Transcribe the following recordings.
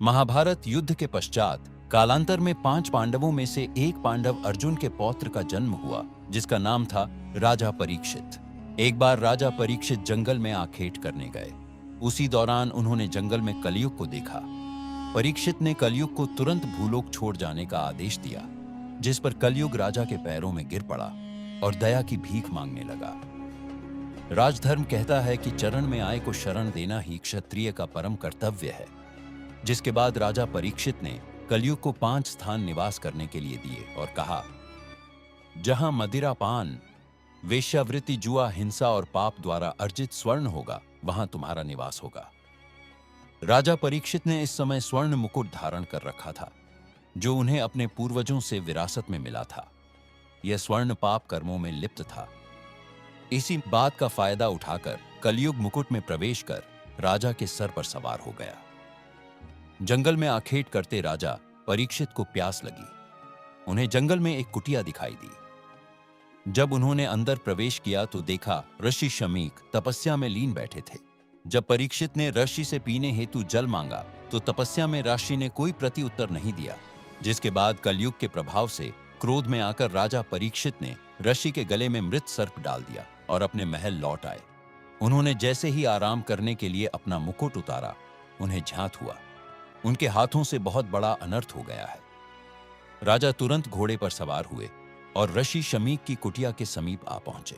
महाभारत युद्ध के पश्चात कालांतर में 5 पांडवों में से एक पांडव अर्जुन के पौत्र का जन्म हुआ, जिसका नाम था राजा परीक्षित। एक बार राजा परीक्षित जंगल में आखेट करने गए। उसी दौरान उन्होंने जंगल में कलयुग को देखा। परीक्षित ने कलयुग को तुरंत भूलोक छोड़ जाने का आदेश दिया, जिस पर कलयुग राजा के पैरों में गिर पड़ा और दया की भीख मांगने लगा। राजधर्म कहता है कि चरण में आए को शरण देना ही क्षत्रिय का परम कर्तव्य है। जिसके बाद राजा परीक्षित ने कलयुग को 5 स्थान निवास करने के लिए दिए और कहा, जहां मदिरा पान, वेश्यावृत्ति, जुआ, हिंसा और पाप द्वारा अर्जित स्वर्ण होगा, वहां तुम्हारा निवास होगा। राजा परीक्षित ने इस समय स्वर्ण मुकुट धारण कर रखा था, जो उन्हें अपने पूर्वजों से विरासत में मिला था। यह स्वर्ण पाप कर्मों में लिप्त था। इसी बात का फायदा उठाकर कलयुग मुकुट में प्रवेश कर राजा के सर पर सवार हो गया। जंगल में आखेट करते राजा परीक्षित को प्यास लगी। उन्हें जंगल में एक कुटिया दिखाई दी। जब उन्होंने अंदर प्रवेश किया तो देखा ऋषि शमीक तपस्या में लीन बैठे थे। जब परीक्षित ने ऋषि से पीने हेतु जल मांगा तो तपस्या में ऋषि ने कोई प्रति उत्तर नहीं दिया। जिसके बाद कलयुग के प्रभाव से क्रोध में आकर राजा परीक्षित ने ऋषि के गले में मृत सर्प डाल दिया और अपने महल लौट आए। उन्होंने जैसे ही आराम करने के लिए अपना मुकुट उतारा, उन्हें झांत हुआ। उनके हाथों से बहुत बड़ा अनर्थ हो गया है। राजा तुरंत घोड़े पर सवार हुए और ऋषि शमीक की कुटिया के समीप आ पहुंचे।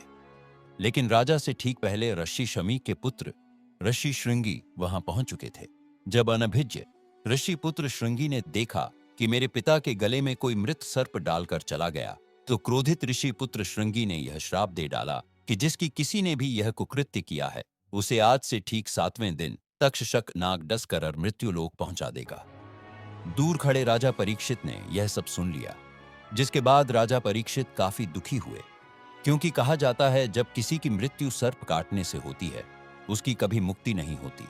लेकिन राजा से ठीक पहले ऋषि शमीक के पुत्र ऋषि श्रृंगी वहां पहुंच चुके थे। जब अनभिज्ञ ऋषि पुत्र श्रृंगी ने देखा कि मेरे पिता के गले में कोई मृत सर्प डालकर चला गया, तो क्रोधित ऋषि पुत्र श्रृंगी ने यह श्राप दे डाला कि जिसकी किसी ने भी यह कुकृत्य किया है, उसे आज से ठीक 7वें दिन तक्षशक नाग डस कर मृत्यु लोक पहुंचा देगा। दूर खड़े राजा परीक्षित ने यह सब सुन लिया। जिसके बाद राजा परीक्षित काफी दुखी हुए, क्योंकि कहा जाता है जब किसी की मृत्यु सर्प काटने से होती है, उसकी कभी मुक्ति नहीं होती।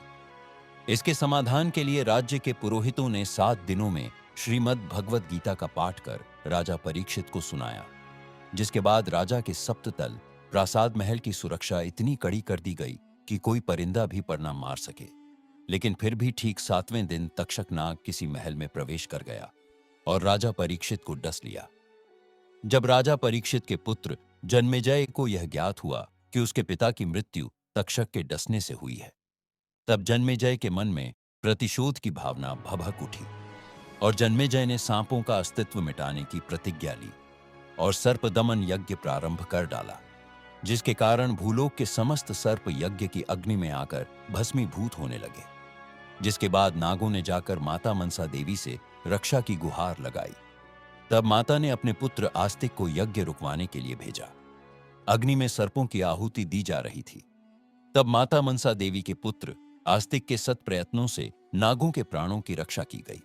इसके समाधान के लिए राज्य के पुरोहितों ने 7 दिनों में श्रीमद् भगवद गीता का पाठ कर राजा परीक्षित को सुनाया। जिसके बाद राजा के सप्ततल प्रासाद महल की सुरक्षा इतनी कड़ी कर दी गई कि कोई परिंदा भी पर न मार सके। लेकिन फिर भी ठीक 7वें दिन तक्षक नाग किसी महल में प्रवेश कर गया और राजा परीक्षित को डस लिया। जब राजा परीक्षित के पुत्र जन्मेजय को यह ज्ञात हुआ कि उसके पिता की मृत्यु तक्षक के डसने से हुई है, तब जन्मेजय के मन में प्रतिशोध की भावना भभक उठी और जन्मेजय ने सांपों का अस्तित्व मिटाने की प्रतिज्ञा ली और सर्प दमन यज्ञ प्रारंभ कर डाला। जिसके कारण भूलोक के समस्त सर्प यज्ञ की अग्नि में आकर भस्मीभूत होने लगे। जिसके बाद नागों ने जाकर माता मनसा देवी से रक्षा की गुहार लगाई। तब माता ने अपने पुत्र आस्तिक को यज्ञ रुकवाने के लिए भेजा। अग्नि में सर्पों की आहुति दी जा रही थी। तब माता मनसा देवी के पुत्र आस्तिक के सत प्रयत्नों से नागों के प्राणों की रक्षा की गई।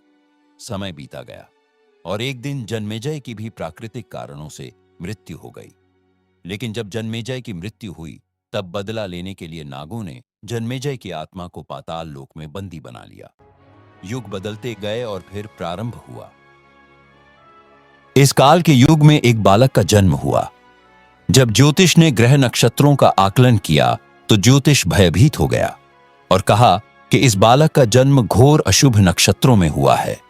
समय बीता गया और एक दिन जन्मेजय की भी प्राकृतिक कारणों से मृत्यु हो गई। लेकिन जब जन्मेजय की मृत्यु हुई, तब बदला लेने के लिए नागों ने जन्मेजय की आत्मा को पाताल लोक में बंदी बना लिया। युग बदलते गए और फिर प्रारंभ हुआ। इस काल के युग में एक बालक का जन्म हुआ। जब ज्योतिष ने ग्रह नक्षत्रों का आकलन किया तो ज्योतिष भयभीत हो गया और कहा कि इस बालक का जन्म घोर अशुभ नक्षत्रों में हुआ है।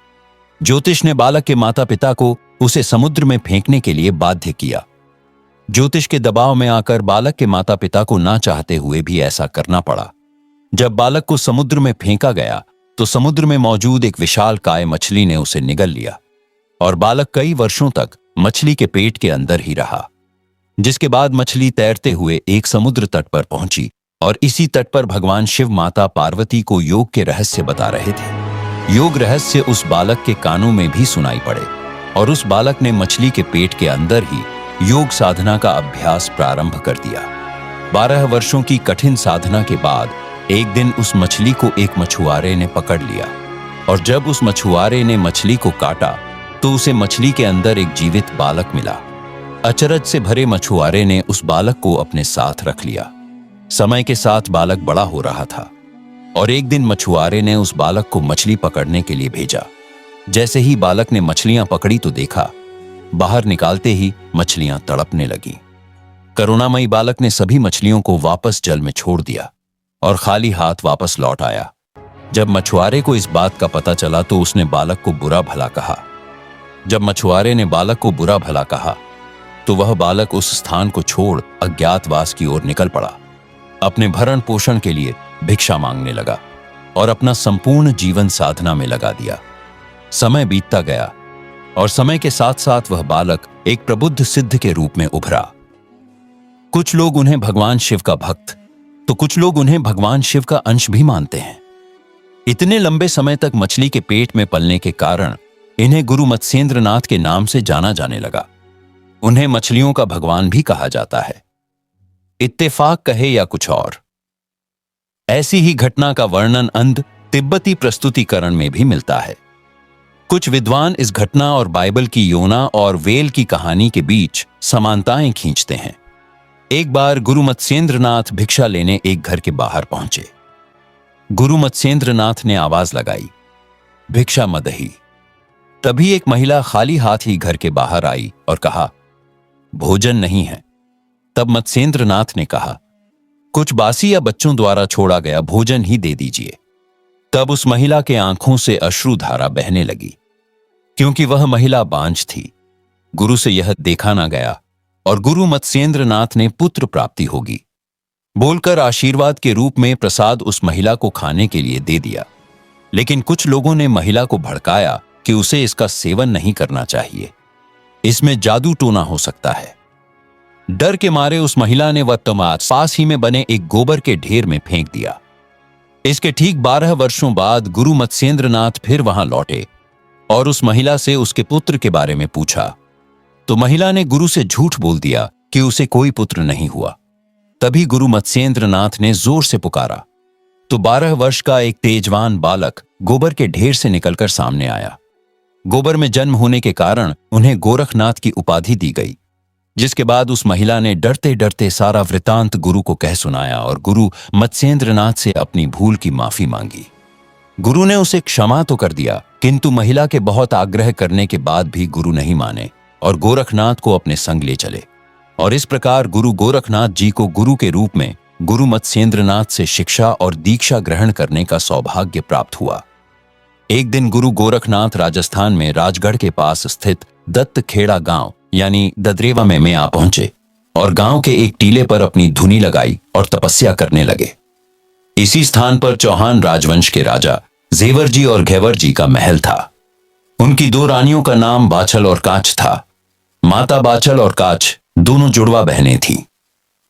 ज्योतिष ने बालक के माता पिता को उसे समुद्र में फेंकने के लिए बाध्य किया। ज्योतिष के दबाव में आकर बालक के माता पिता को ना चाहते हुए भी ऐसा करना पड़ा। जब बालक को समुद्र में फेंका गया तो समुद्र में मौजूद एक विशालकाय मछली ने उसे निगल लिया और बालक कई वर्षों तक मछली के पेट के अंदर ही रहा। जिसके बाद मछली तैरते हुए एक समुद्र तट पर पहुंची और इसी तट पर भगवान शिव माता पार्वती को योग के रहस्य बता रहे थे। योग रहस्य उस बालक के कानों में भी सुनाई पड़े और उस बालक ने मछली के पेट के अंदर ही योग साधना का अभ्यास प्रारंभ कर दिया। 12 वर्षों की कठिन साधना के बाद एक दिन उस मछली को एक मछुआरे ने पकड़ लिया और जब उस मछुआरे ने मछली को काटा तो उसे मछली के अंदर एक जीवित बालक मिला। अचरज से भरे मछुआरे ने उस बालक को अपने साथ रख लिया। समय के साथ बालक बड़ा हो रहा था और एक दिन मछुआरे ने उस बालक को मछली पकड़ने के लिए भेजा। जैसे ही बालक ने मछलियां पकड़ी तो देखा बाहर निकालते ही मछलियां तड़पने लगीं। करुणामयी बालक ने सभी मछलियों को वापस जल में छोड़ दिया और खाली हाथ वापस लौट आया। जब मछुआरे को इस बात का पता चला तो उसने बालक को बुरा भला कहा। जब मछुआरे ने बालक को बुरा भला कहा तो वह बालक उस स्थान को छोड़ अज्ञातवास की ओर निकल पड़ा। अपने भरण पोषण के लिए भिक्षा मांगने लगा और अपना संपूर्ण जीवन साधना में लगा दिया। समय बीतता गया और समय के साथ साथ वह बालक एक प्रबुद्ध सिद्ध के रूप में उभरा। कुछ लोग उन्हें भगवान शिव का भक्त तो कुछ लोग उन्हें भगवान शिव का अंश भी मानते हैं। इतने लंबे समय तक मछली के पेट में पलने के कारण इन्हें गुरु मत्स्येंद्रनाथ के नाम से जाना जाने लगा। उन्हें मछलियों का भगवान भी कहा जाता है। इत्तेफाक कहे या कुछ और, ऐसी ही घटना का वर्णन अंध तिब्बती प्रस्तुतिकरण में भी मिलता है। कुछ विद्वान इस घटना और बाइबल की योना और वेल की कहानी के बीच समानताएं खींचते हैं। एक बार गुरु मत्स्येंद्रनाथ भिक्षा लेने एक घर के बाहर पहुंचे। गुरु मत्स्येंद्रनाथ ने आवाज लगाई, भिक्षा मदही। तभी एक महिला खाली हाथ ही घर के बाहर आई और कहा, भोजन नहीं है। तब मत्स्येंद्रनाथ ने कहा, कुछ बासी या बच्चों द्वारा छोड़ा गया भोजन ही दे दीजिए। तब उस महिला के आंखों से अश्रुधारा बहने लगी, क्योंकि वह महिला बांझ थी। गुरु से यह देखा ना गया और गुरु मत्स्येंद्रनाथ ने पुत्र प्राप्ति होगी बोलकर आशीर्वाद के रूप में प्रसाद उस महिला को खाने के लिए दे दिया। लेकिन कुछ लोगों ने महिला को भड़काया कि उसे इसका सेवन नहीं करना चाहिए, इसमें जादू टोना हो सकता है। डर के मारे उस महिला ने वह तमाच पास ही में बने एक गोबर के ढेर में फेंक दिया। इसके ठीक 12 वर्षों बाद गुरु मत्स्येंद्रनाथ फिर वहां लौटे और उस महिला से उसके पुत्र के बारे में पूछा तो महिला ने गुरु से झूठ बोल दिया कि उसे कोई पुत्र नहीं हुआ। तभी गुरु मत्स्येंद्रनाथ ने जोर से पुकारा तो 12 वर्ष का एक तेजवान बालक गोबर के ढेर से निकलकर सामने आया। गोबर में जन्म होने के कारण उन्हें गोरखनाथ की उपाधि दी गई, जिसके बाद उस महिला ने डरते डरते सारा वृतांत गुरु को कह सुनाया और गुरु मत्स्येंद्रनाथ से अपनी भूल की माफी मांगी। गुरु ने उसे क्षमा तो कर दिया, किंतु महिला के बहुत आग्रह करने के बाद भी गुरु नहीं माने और गोरखनाथ को अपने संग ले चले। और इस प्रकार गुरु गोरखनाथ जी को गुरु के रूप में गुरु मत्स्येंद्रनाथ से शिक्षा और दीक्षा ग्रहण करने का सौभाग्य प्राप्त हुआ। एक दिन गुरु गोरखनाथ राजस्थान में राजगढ़ के पास स्थित दत्तखेड़ा गांव यानी ददरेवा में आ पहुंचे और गांव के एक टीले पर अपनी धुनी लगाई और तपस्या करने लगे। इसी स्थान पर चौहान राजवंश के राजा जेवर जी और घेवर जी का महल था। उनकी 2 रानियों का नाम बाछल और कांच था। माता बाछल और कांच दोनों जुड़वा बहनें थीं।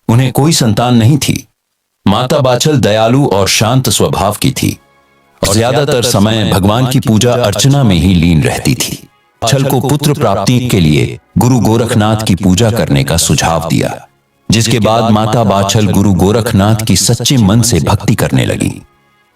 उन्हें कोई संतान नहीं थी। माता बाछल दयालु और शांत स्वभाव की थी और ज्यादातर समय भगवान की पूजा अर्चना में ही लीन रहती थी। बाछल को पुत्र प्राप्ति के लिए गुरु गोरखनाथ की पूजा करने का सुझाव दिया, जिसके बाद माता बाछल गुरु गोरखनाथ की सच्चे मन से भक्ति करने लगी।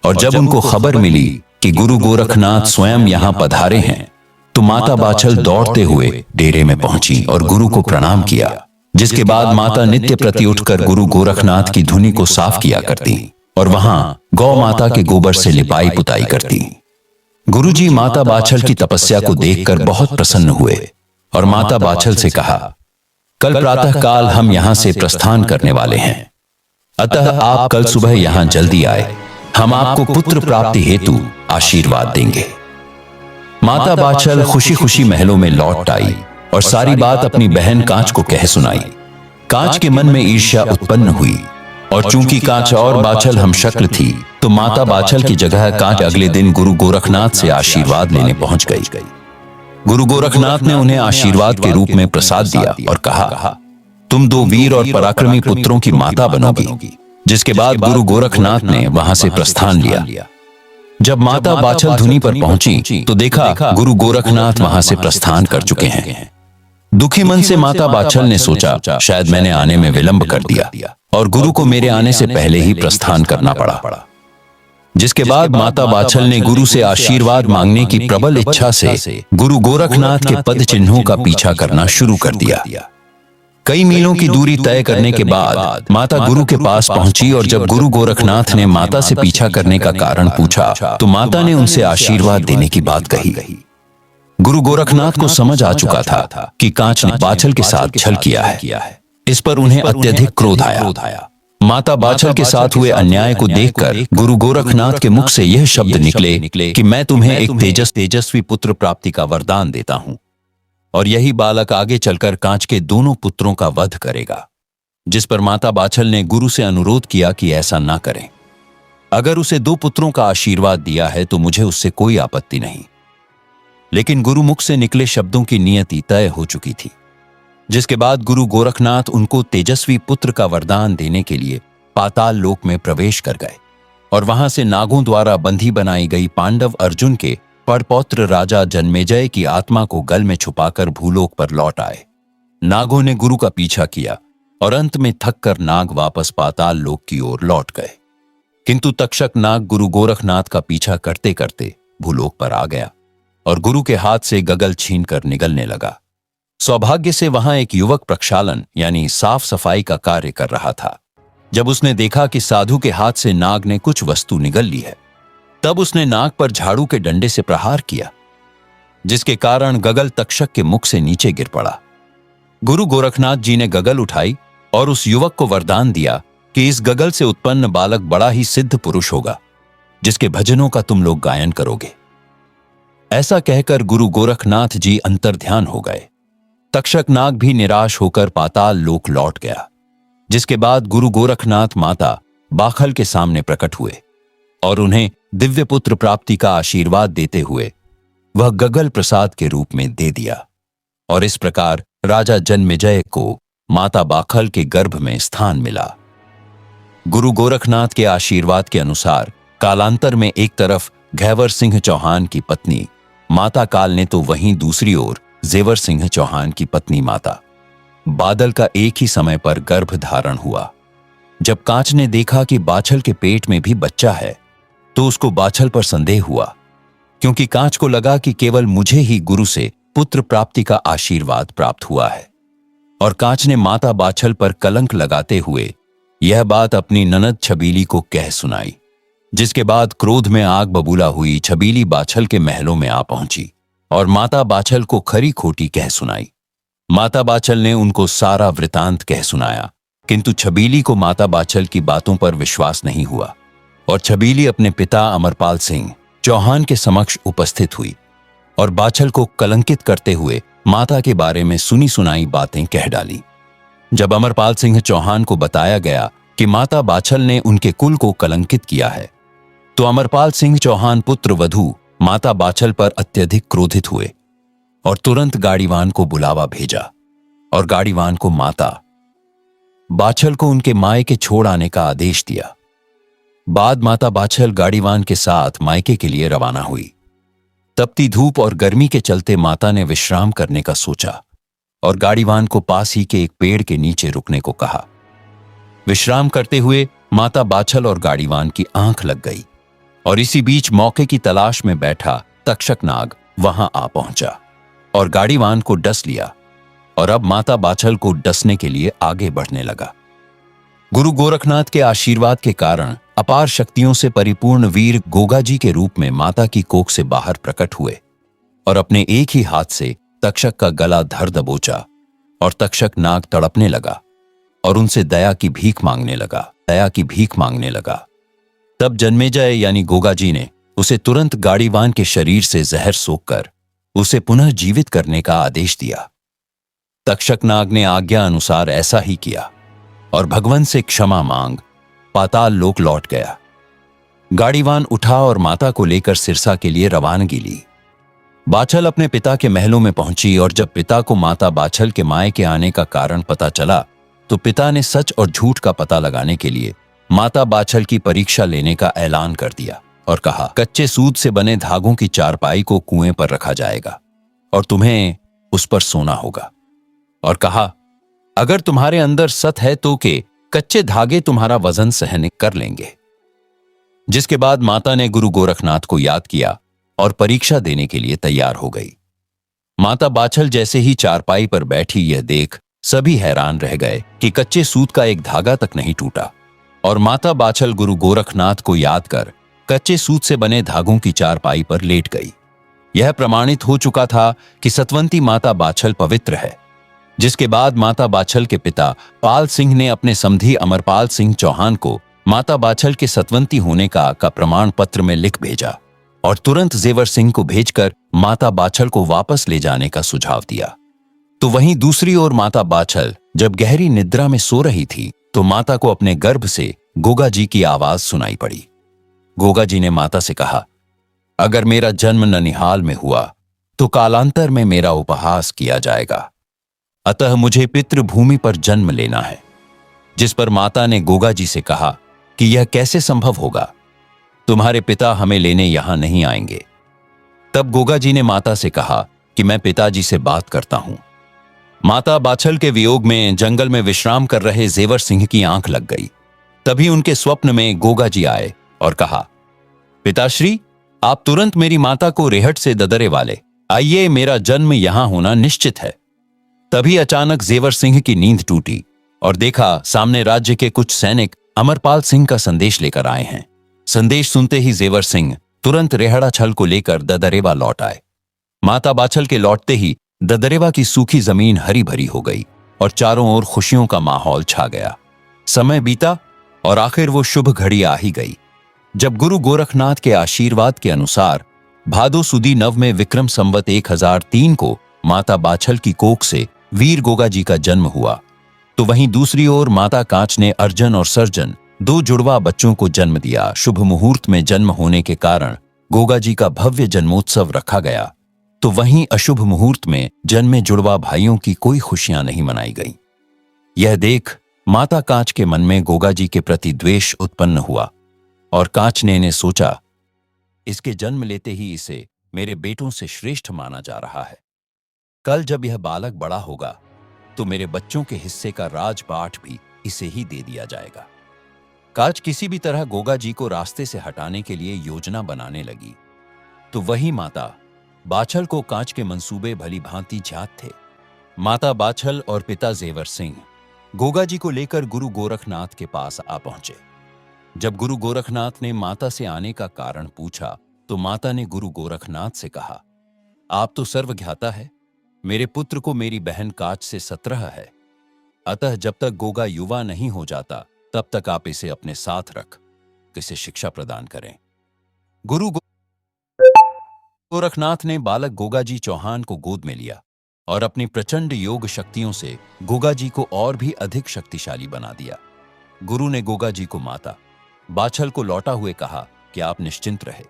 और जब उनको खबर मिली कि गुरु गोरखनाथ स्वयं यहाँ पधारे हैं तो माता बाछल दौड़ते हुए डेरे में पहुंची और गुरु को प्रणाम किया, जिसके बाद माता नित्य प्रति उठकर गुरु गोरखनाथ की धुनी को साफ किया करती और वहां गौ माता के गोबर से लिपाई पुताई करती। गुरुजी माता बाछल की तपस्या को देखकर बहुत प्रसन्न हुए और माता बाछल से कहा, कल प्रातः काल हम यहां से प्रस्थान करने वाले हैं, अतः आप कल सुबह यहां जल्दी आए, हम आपको पुत्र प्राप्ति हेतु आशीर्वाद देंगे। माता बाछल खुशी खुशी महलों में लौट आई और सारी बात अपनी बहन कांच को कह सुनाई। कांच के मन में ईर्ष्या उत्पन्न हुई और चूंकि कांच और बाछल हम शक्ल थी तो माता बाछल की जगह कांच अगले दिन गुरु गोरखनाथ से आशीर्वाद लेने पहुंच गई। गुरु गोरखनाथ ने उन्हें आशीर्वाद के रूप में प्रसाद दिया और कहा, तुम 2 वीर और पराक्रमी पुत्रों की माता बनोगी। जिसके बाद गुरु गोरखनाथ ने वहां से प्रस्थान लिया। जब माता बाछल धुनी पर पहुंची तो देखा गुरु गोरखनाथ वहां से प्रस्थान कर चुके हैं। दुखी मन से माता बाछल ने सोचा, शायद मैंने आने में विलंब कर दिया और गुरु को मेरे आने से पहले ही प्रस्थान करना पड़ा। जिसके बाद माता बाछल ने गुरु से आशीर्वाद मांगने की प्रबल इच्छा से गुरु गोरखनाथ के पद चिन्हों का पीछा करना शुरू कर दिया। कई मीलों की दूरी तय करने के बाद माता गुरु के पास पहुंची और जब गुरु गोरखनाथ ने माता से पीछा करने का कारण पूछा तो माता ने उनसे आशीर्वाद देने की बात कही। गुरु गोरखनाथ को समझ आ चुका था कि कांच ने बाछल के साथ छल किया है। इस पर उन्हें अत्यधिक क्रोध आया माता बाछल के साथ हुए अन्याय को देखकर गुरु गोरखनाथ के मुख से यह शब्द निकले कि मैं तुम्हें एक तेजस्वी पुत्र प्राप्ति का वरदान देता हूं, और यही बालक आगे चलकर कांच के दोनों पुत्रों का वध करेगा। जिस पर माता बाछल ने गुरु से अनुरोध किया कि ऐसा ना करें। अगर उसे 2 पुत्रों का आशीर्वाद दिया है तो मुझे उससे कोई आपत्ति नहीं। लेकिन गुरु मुख से निकले शब्दों की नियति तय हो चुकी थी, जिसके बाद गुरु गोरखनाथ उनको तेजस्वी पुत्र का वरदान देने के लिए पाताल लोक में प्रवेश कर गए और वहां से नागों द्वारा बंधी बनाई गई पांडव अर्जुन के पड़पौत्र राजा जन्मेजय की आत्मा को गल में छुपाकर भूलोक पर लौट आए। नागों ने गुरु का पीछा किया और अंत में थककर नाग वापस पाताल लोक की ओर लौट गए। किंतु तक्षक नाग गुरु गोरखनाथ का पीछा करते करते भूलोक पर आ गया और गुरु के हाथ से गगल छीनकर निगलने लगा। सौभाग्य से वहां एक युवक प्रक्षालन यानी साफ सफाई का कार्य कर रहा था। जब उसने देखा कि साधु के हाथ से नाग ने कुछ वस्तु निगल ली है, तब उसने नाग पर झाड़ू के डंडे से प्रहार किया, जिसके कारण गगल तक्षक के मुख से नीचे गिर पड़ा। गुरु गोरखनाथ जी ने गगल उठाई और उस युवक को वरदान दिया कि इस गगल से उत्पन्न बालक बड़ा ही सिद्ध पुरुष होगा, जिसके भजनों का तुम लोग गायन करोगे। ऐसा कहकर गुरु गोरखनाथ जी अंतर्ध्यान हो गए। तक्षक नाग भी निराश होकर पाताल लोक लौट गया, जिसके बाद गुरु गोरखनाथ माता बाखल के सामने प्रकट हुए और उन्हें दिव्य पुत्र प्राप्ति का आशीर्वाद देते हुए वह गगल प्रसाद के रूप में दे दिया। और इस प्रकार राजा जन्मेजय को माता बाखल के गर्भ में स्थान मिला। गुरु गोरखनाथ के आशीर्वाद के अनुसार कालांतर में एक तरफ घैवर सिंह चौहान की पत्नी माता काल ने तो वहीं दूसरी ओर जेवर सिंह चौहान की पत्नी माता बादल का एक ही समय पर गर्भ धारण हुआ। जब कांच ने देखा कि बाछल के पेट में भी बच्चा है, तो उसको बाछल पर संदेह हुआ, क्योंकि कांच को लगा कि केवल मुझे ही गुरु से पुत्र प्राप्ति का आशीर्वाद प्राप्त हुआ है। और कांच ने माता बाछल पर कलंक लगाते हुए यह बात अपनी ननद छबीली को कह सुनाई, जिसके बाद क्रोध में आग बबूला हुई छबीली बाछल के महलों में आ पहुंची और माता बाछल को खरी खोटी कह सुनाई। माता बाछल ने उनको सारा वृतांत कह सुनाया, किंतु छबीली को माता बाछल की बातों पर विश्वास नहीं हुआ और छबीली अपने पिता अमरपाल सिंह चौहान के समक्ष उपस्थित हुई और बाछल को कलंकित करते हुए माता के बारे में सुनी सुनाई बातें कह डाली। जब अमरपाल सिंह चौहान को बताया गया कि माता बाछल ने उनके कुल को कलंकित किया है, तो अमरपाल सिंह चौहान पुत्र वधू माता बाछल पर अत्यधिक क्रोधित हुए और तुरंत गाड़ीवान को बुलावा भेजा और गाड़ीवान को माता बाछल को उनके मायके छोड़ आने का आदेश दिया। बाद माता बाछल गाड़ीवान के साथ मायके के लिए रवाना हुई। तपती धूप और गर्मी के चलते माता ने विश्राम करने का सोचा और गाड़ीवान को पास ही के एक पेड़ के नीचे रुकने को कहा। विश्राम करते हुए माता बाछल और गाड़ीवान की आंख लग गई और इसी बीच मौके की तलाश में बैठा तक्षक नाग वहां आ पहुंचा और गाड़ीवान को डस लिया और अब माता बाछल को डसने के लिए आगे बढ़ने लगा। गुरु गोरखनाथ के आशीर्वाद के कारण अपार शक्तियों से परिपूर्ण वीर गोगाजी के रूप में माता की कोख से बाहर प्रकट हुए और अपने एक ही हाथ से तक्षक का गला धर दबोचा और तक्षक नाग तड़पने लगा और उनसे दया की भीख मांगने लगा। तब जन्मेजय यानी गोगाजी ने उसे तुरंत गाड़ीवान के शरीर से जहर सोखकर उसे पुनः जीवित करने का आदेश दिया। तक्षक नाग ने आज्ञा अनुसार ऐसा ही किया और भगवान से क्षमा मांग पाताल लोक लौट गया। गाड़ीवान उठा और माता को लेकर सिरसा के लिए रवानगी ली। बाछल अपने पिता के महलों में पहुंची और जब पिता को माता बाछल के मायके आने का कारण पता चला, तो पिता ने सच और झूठ का पता लगाने के लिए माता बाछल की परीक्षा लेने का ऐलान कर दिया और कहा, कच्चे सूत से बने धागों की चारपाई को कुएं पर रखा जाएगा और तुम्हें उस पर सोना होगा। और कहा, अगर तुम्हारे अंदर सत है तो के कच्चे धागे तुम्हारा वजन सहन कर लेंगे। जिसके बाद माता ने गुरु गोरखनाथ को याद किया और परीक्षा देने के लिए तैयार हो गई। माता बाछल जैसे ही चारपाई पर बैठी यह देख सभी हैरान रह गए कि कच्चे सूत का एक धागा तक नहीं टूटा और माता बाछल गुरु गोरखनाथ को याद कर कच्चे सूत से बने धागों की चारपाई पर लेट गई। यह प्रमाणित हो चुका था कि सतवंती माता बाछल पवित्र है जिसके बाद माता बाछल के पिता पाल सिंह ने अपने समधी अमरपाल सिंह चौहान को माता बाछल के सतवंती होने का प्रमाण पत्र में लिख भेजा और तुरंत जेवर सिंह को भेजकर माता बाछल को वापस ले जाने का सुझाव दिया। तो वहीं दूसरी ओर माता बाछल जब गहरी निद्रा में सो रही थी तो माता को अपने गर्भ से गोगा जी की आवाज सुनाई पड़ी। गोगा जी ने माता से कहा, अगर मेरा जन्म ननिहाल में हुआ तो कालांतर में मेरा उपहास किया जाएगा, अतः मुझे पितृभूमि पर जन्म लेना है। जिस पर माता ने गोगा जी से कहा कि यह कैसे संभव होगा, तुम्हारे पिता हमें लेने यहां नहीं आएंगे। तब गोगा जी ने माता से कहा कि मैं पिताजी से बात करता हूं। माता बाछल के वियोग में जंगल में विश्राम कर रहे जेवर सिंह की आंख लग गई। तभी उनके स्वप्न में गोगा जी आए और कहा, पिताश्री, आप तुरंत मेरी माता को रेहट से ददरे वाले आइए, मेरा जन्म यहां होना निश्चित है। तभी अचानक जेवर सिंह की नींद टूटी और देखा सामने राज्य के कुछ सैनिक अमरपाल सिंह का संदेश लेकर आए हैं। संदेश सुनते ही जेवर सिंह तुरंत रेहड़ा छल को लेकर ददरेवा लौट आए। माता बाछल के लौटते ही ददरेवा की सूखी जमीन हरी भरी हो गई और चारों ओर खुशियों का माहौल छा गया। समय बीता और आखिर वो शुभ घड़ी आ ही गई जब गुरु गोरखनाथ के आशीर्वाद के अनुसार भादो सुदी नव में विक्रम संवत 1003 को माता बाछल की कोख से वीर गोगा जी का जन्म हुआ। तो वहीं दूसरी ओर माता कांच ने अर्जन और सर्जन 2 जुड़वा बच्चों को जन्म दिया। शुभ मुहूर्त में जन्म होने के कारण गोगा जी का भव्य जन्मोत्सव रखा गया। तो वहीं अशुभ मुहूर्त में जन्मे जुड़वा भाइयों की कोई खुशियां नहीं मनाई गई। यह देख माता कांच के मन में गोगा जी के प्रति द्वेष उत्पन्न हुआ और कांचने ने सोचा, इसके जन्म लेते ही इसे मेरे बेटों से श्रेष्ठ माना जा रहा है। कल जब यह बालक बड़ा होगा तो मेरे बच्चों के हिस्से का राजपाट भी इसे ही दे दिया जाएगा। कांच किसी भी तरह गोगा जी को रास्ते से हटाने के लिए योजना बनाने लगी। तो वही माता बाछल को कांच के मंसूबे भली भांति ज्ञात थे। माता बाछल और पिता जेवर सिंह गोगा जी को लेकर गुरु गोरखनाथ के पास आ पहुंचे। जब गुरु गोरखनाथ ने माता से आने का कारण पूछा तो माता ने गुरु गोरखनाथ से कहा, आप तो सर्वज्ञाता है, मेरे पुत्र को मेरी बहन कांच से 17 है, अतः जब तक गोगा युवा नहीं हो जाता तब तक आप इसे अपने साथ रख इसे शिक्षा प्रदान करें। गुरु गोरखनाथ ने बालक गोगा जी चौहान को गोद में लिया और अपनी प्रचंड योग शक्तियों से गोगा जी को और भी अधिक शक्तिशाली बना दिया। गुरु ने गोगा जी को माता बाछल को लौटा हुए कहा कि आप निश्चिंत रहे,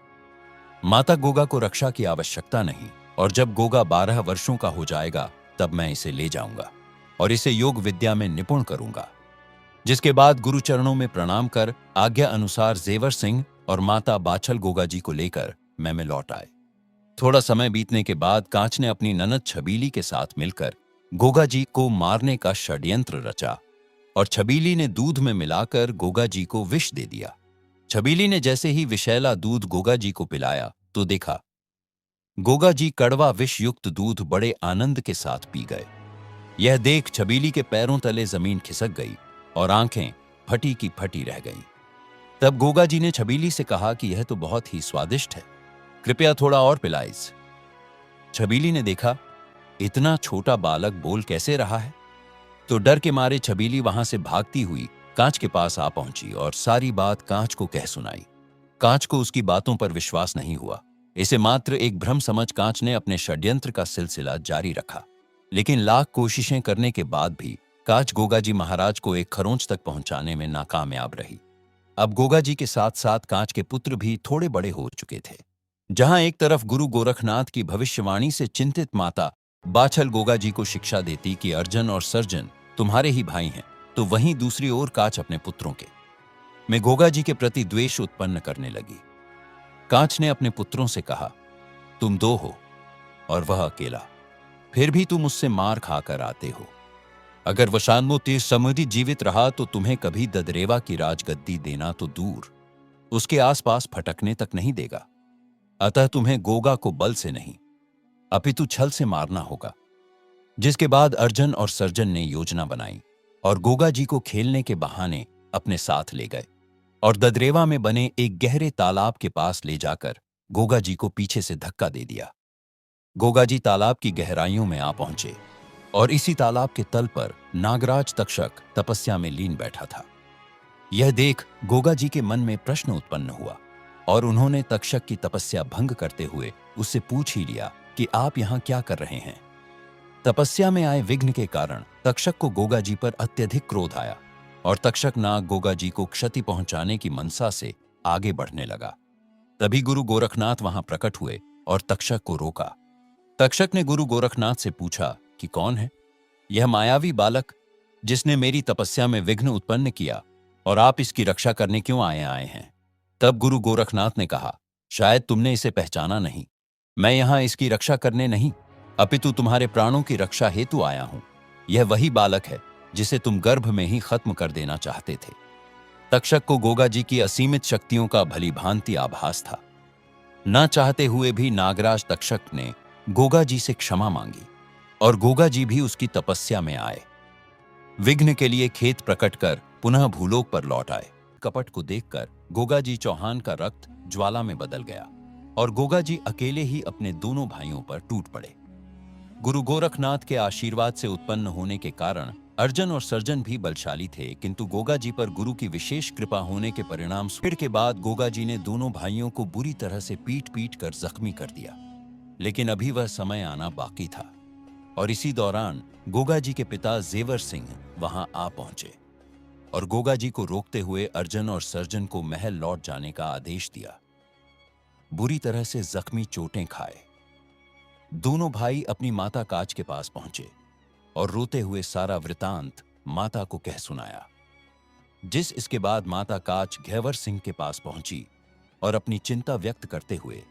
माता गोगा को रक्षा की आवश्यकता नहीं, और जब गोगा 12 वर्षों का हो जाएगा तब मैं इसे ले जाऊंगा और इसे योग विद्या में निपुण करूंगा। जिसके बाद गुरु चरणों में प्रणाम कर आज्ञा अनुसार जेवर सिंह और माता बाछल गोगा जी को लेकर में लौट आए। थोड़ा समय बीतने के बाद कांच ने अपनी ननद छबीली के साथ मिलकर गोगा जी को मारने का षड्यंत्र रचा और छबीली ने दूध में मिलाकर गोगा जी को विष दे दिया। छबीली ने जैसे ही विषैला दूध गोगा जी को पिलाया तो देखा गोगा जी कड़वा विष युक्त दूध बड़े आनंद के साथ पी गए। यह देख छबीली के पैरों तले जमीन खिसक गई और आंखें फटी की फटी रह गईं। तब गोगा जी ने छबीली से कहा कि यह तो बहुत ही स्वादिष्ट है, कृपया थोड़ा और पिलाइस। छबीली ने देखा इतना छोटा बालक बोल कैसे रहा है, तो डर के मारे छबीली वहां से भागती हुई कांच के पास आ पहुंची और सारी बात कांच को कह सुनाई। कांच को उसकी बातों पर विश्वास नहीं हुआ। इसे मात्र एक भ्रम समझ कांच ने अपने षड्यंत्र का सिलसिला जारी रखा, लेकिन लाख कोशिशें करने के बाद भी कांच गोगा जी महाराज को एक खरोंच तक पहुंचाने में नाकामयाब रही। अब गोगा जी के साथ साथ कांच के पुत्र भी थोड़े बड़े हो चुके थे। जहां एक तरफ गुरु गोरखनाथ की भविष्यवाणी से चिंतित माता बाछल गोगा जी को शिक्षा देती कि अर्जन और सर्जन तुम्हारे ही भाई हैं, तो वहीं दूसरी ओर कांच अपने पुत्रों के में गोगा जी के प्रति द्वेष उत्पन्न करने लगी। कांच ने अपने पुत्रों से कहा, तुम 2 हो और वह अकेला, फिर भी तुम उससे मार खाकर आते हो। अगर वशान्मो तीर समृद्धि जीवित रहा तो तुम्हें कभी ददरेवा की राजगद्दी देना तो दूर, उसके आसपास फटकने तक नहीं देगा। अतः तुम्हें गोगा को बल से नहीं अपितु छल से मारना होगा। जिसके बाद अर्जन और सर्जन ने योजना बनाई और गोगा जी को खेलने के बहाने अपने साथ ले गए और ददरेवा में बने एक गहरे तालाब के पास ले जाकर गोगा जी को पीछे से धक्का दे दिया। गोगा जी तालाब की गहराइयों में आ पहुंचे और इसी तालाब के तल पर नागराज तक्षक तपस्या में लीन बैठा था। यह देख गोगा जी के मन में प्रश्न उत्पन्न हुआ और उन्होंने तक्षक की तपस्या भंग करते हुए उससे पूछ ही लिया कि आप यहाँ क्या कर रहे हैं। तपस्या में आए विघ्न के कारण तक्षक को गोगा जी पर अत्यधिक क्रोध आया और तक्षक नाग गोगा जी को क्षति पहुंचाने की मनसा से आगे बढ़ने लगा। तभी गुरु गोरखनाथ वहां प्रकट हुए और तक्षक को रोका। तक्षक ने गुरु गोरखनाथ से पूछा कि कौन है यह मायावी बालक जिसने मेरी तपस्या में विघ्न उत्पन्न किया और आप इसकी रक्षा करने क्यों आए हैं। तब गुरु गोरखनाथ ने कहा, शायद तुमने इसे पहचाना नहीं। मैं यहां इसकी रक्षा करने नहीं अपितु तुम्हारे प्राणों की रक्षा हेतु आया हूं। यह वही बालक है जिसे तुम गर्भ में ही खत्म कर देना चाहते थे। तक्षक को गोगा जी की असीमित शक्तियों का भलीभांति आभास था। न चाहते हुए भी नागराज तक्षक ने गोगा जी से क्षमा मांगी और गोगा जी भी उसकी तपस्या में आए। विघ्न के लिए खेत प्रकट कर पुनः भूलोक पर लौट आए। कपट को देखकर गोगा जी चौहान का रक्त ज्वाला में बदल गया और गोगा जी अकेले ही अपने दोनों भाइयों पर टूट पड़े। गुरु गोरखनाथ के आशीर्वाद से उत्पन्न होने के कारण अर्जन और सर्जन भी बलशाली थे, किंतु गोगा जी पर गुरु की विशेष कृपा होने के परिणाम स्वरूप के बाद गोगा जी ने दोनों भाइयों को बुरी तरह से पीट पीट कर जख्मी कर दिया। लेकिन अभी वह समय आना बाकी था और इसी दौरान गोगा जी के पिता जेवर सिंह वहां आ पहुंचे और गोगा जी को रोकते हुए अर्जन और सर्जन को महल लौट जाने का आदेश दिया। बुरी तरह से जख्मी चोटें खाए दोनों भाई अपनी माता काच के पास पहुंचे और रोते हुए सारा वृतांत माता को कह सुनाया। इसके बाद माता काच घेवर सिंह के पास पहुंची और अपनी चिंता व्यक्त करते हुए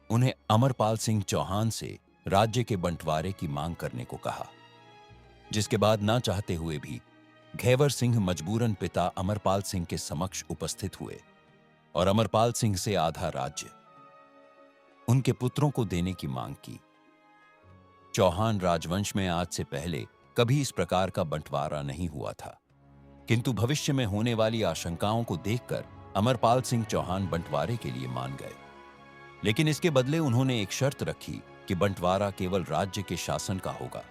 उन्हें अमरपाल सिंह चौहान से राज्य के बंटवारे की मांग करने को कहा। जिसके बाद ना चाहते हुए भी घेवर सिंह मजबूरन पिता अमरपाल सिंह के समक्ष उपस्थित हुए और अमरपाल सिंह से आधा राज्य उनके पुत्रों को देने की मांग की। चौहान राजवंश में आज से पहले कभी इस प्रकार का बंटवारा नहीं हुआ था, किंतु भविष्य में होने वाली आशंकाओं को देखकर अमरपाल सिंह चौहान बंटवारे के लिए मान गए। लेकिन इसके बदले उन्होंने एक शर्त रखी कि बंटवारा केवल राज्य के शासन का होगा,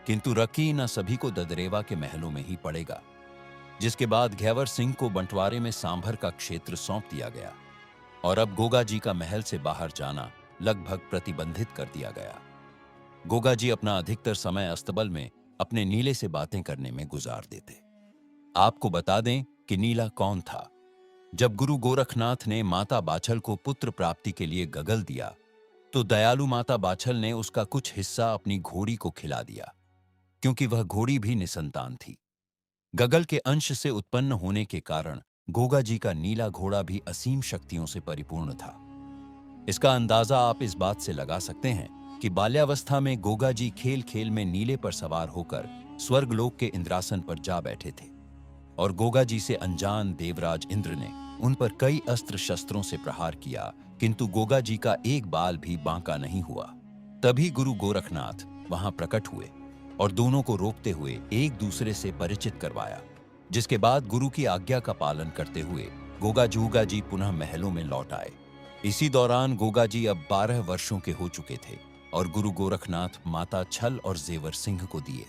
किंतु रकी न सभी को ददरेवा के महलों में ही पड़ेगा। जिसके बाद घेवर सिंह को बंटवारे में सांभर का क्षेत्र सौंप दिया गया और अब गोगा जी का महल से बाहर जाना लगभग प्रतिबंधित कर दिया गया। गोगा जी अपना अधिकतर समय अस्तबल में अपने नीले से बातें करने में गुजार देते। आपको बता दें कि नीला कौन था। जब गुरु गोरखनाथ ने माता बाछल को पुत्र प्राप्ति के लिए गगल दिया तो दयालु माता बाछल ने उसका कुछ हिस्सा अपनी घोड़ी को खिला दिया, क्योंकि वह घोड़ी भी निसंतान थी। गगल के अंश से उत्पन्न होने के कारण गोगा जी का नीला घोड़ा भी असीम शक्तियों से परिपूर्ण था। इसका अंदाजा आप इस बात से लगा सकते हैं कि बाल्यावस्था में गोगा जी खेल खेल में नीले पर सवार होकर स्वर्गलोक के इंद्रासन पर जा बैठे थे और गोगा जी से अनजान देवराज इंद्र ने उन पर कई अस्त्र शस्त्रों से प्रहार किया, किंतु गोगा जी का एक बाल भी बांका नहीं हुआ। तभी गुरु गोरखनाथ वहां प्रकट हुए और दोनों को रोकते हुए एक दूसरे से परिचित करवाया। जिसके बाद गुरु की आज्ञा का पालन करते हुए गोगा जी पुनः महलों में लौट आए। इसी दौरान गोगा जी अब 12 वर्षों के हो चुके थे और गुरु गोरखनाथ माता छल और जेवर सिंह को दिए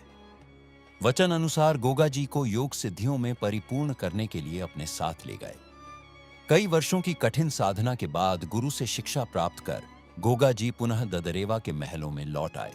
वचन अनुसार गोगा जी को योग सिद्धियों में परिपूर्ण करने के लिए अपने साथ ले गए। कई वर्षों की कठिन साधना के बाद गुरु से शिक्षा प्राप्त कर गोगा जी पुनः ददरेवा के महलों में लौट आए।